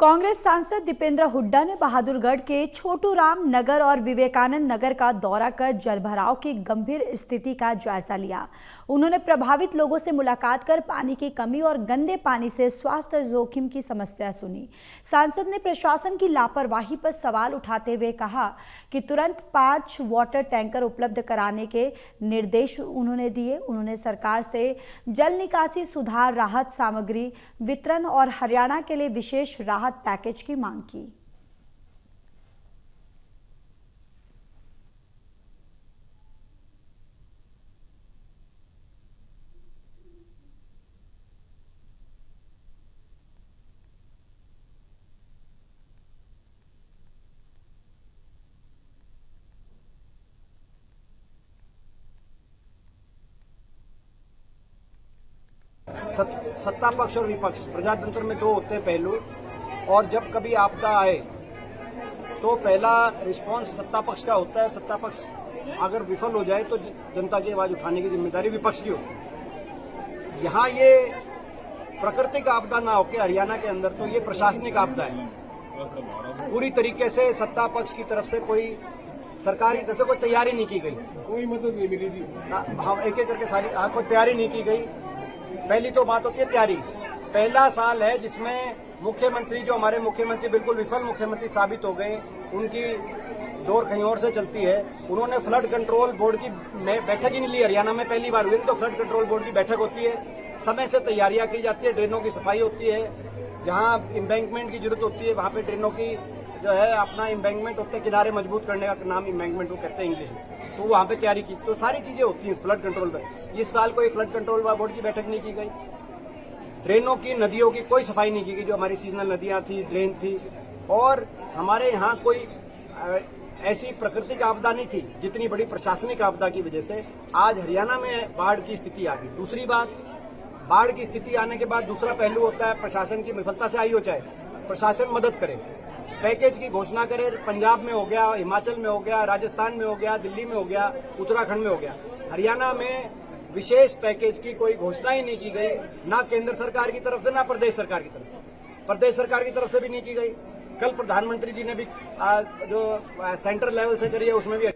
कांग्रेस सांसद दीपेंद्र हुड्डा ने बहादुरगढ़ के छोटू राम नगर और विवेकानंद नगर का दौरा कर जलभराव की गंभीर स्थिति का जायजा लिया। उन्होंने प्रभावित लोगों से मुलाकात कर पानी की कमी और गंदे पानी से स्वास्थ्य जोखिम की समस्या सुनी। सांसद ने प्रशासन की लापरवाही पर सवाल उठाते हुए कहा कि तुरंत 5 वाटर टैंकर उपलब्ध कराने के निर्देश उन्होंने दिए। उन्होंने सरकार से जल निकासी सुधार, राहत सामग्री वितरण और हरियाणा के लिए विशेष राहत पैकेज की मांग की। सत्ता पक्ष और विपक्ष, प्रजातंत्र में दो होते हैं पहलू। और जब कभी आपदा आए तो पहला रिस्पांस सत्ता पक्ष का होता है। सत्ता पक्ष अगर विफल हो जाए तो जनता की आवाज उठाने की जिम्मेदारी विपक्ष की होती है। यहाँ ये प्राकृतिक आपदा ना होकर हरियाणा के अंदर तो ये प्रशासनिक आपदा है। पूरी तरीके से सत्ता पक्ष की तरफ से कोई सरकार की तरफ से कोई तैयारी नहीं की गई, कोई मदद नहीं मिली थी। हम एक एक करके सारी कोई तैयारी नहीं की गई। पहली तो बात होती है तैयारी। पहला साल है जिसमें मुख्यमंत्री, जो हमारे मुख्यमंत्री बिल्कुल विफल मुख्यमंत्री साबित हो गए, उनकी डोर कहीं और से चलती है। उन्होंने फ्लड कंट्रोल बोर्ड की बैठक ही नहीं ली। हरियाणा में पहली बार हुई तो फ्लड कंट्रोल बोर्ड की बैठक होती है, समय से तैयारियां की जाती है, ड्रेनों की सफाई होती है, जहां एम्बैंकमेंट की जरूरत होती है वहां पे ड्रेनों की जो है अपना एम्बैंकमेंट होते हैं, किनारे मजबूत करने का नाम एम्बैंकमेंट वो कहते हैं इंग्लिश में, तो वहां पे तैयारी की। तो सारी चीजें होती हैं फ्लड कंट्रोल में। इस साल कोई फ्लड कंट्रोल बोर्ड की बैठक नहीं की गई। ड्रेनों की, नदियों की कोई सफाई नहीं की गई, जो हमारी सीजनल नदियां थी, ड्रेन थी। और हमारे यहाँ कोई ऐसी प्राकृतिक आपदा नहीं थी जितनी बड़ी प्रशासनिक आपदा की वजह से आज हरियाणा में बाढ़ की स्थिति आ गई। दूसरी बात, बाढ़ की स्थिति आने के बाद दूसरा पहलू होता है प्रशासन की विफलता से आई हो, चाहे प्रशासन मदद करे, पैकेज की घोषणा करे। पंजाब में हो गया, हिमाचल में हो गया, राजस्थान में हो गया, दिल्ली में हो गया, उत्तराखंड में हो गया। हरियाणा में विशेष पैकेज की कोई घोषणा ही नहीं की गई, ना केंद्र सरकार की तरफ से ना प्रदेश सरकार की तरफ। प्रदेश सरकार की तरफ से भी नहीं की गई। कल प्रधानमंत्री जी ने भी जो सेंट्रल लेवल से करी है उसमें भी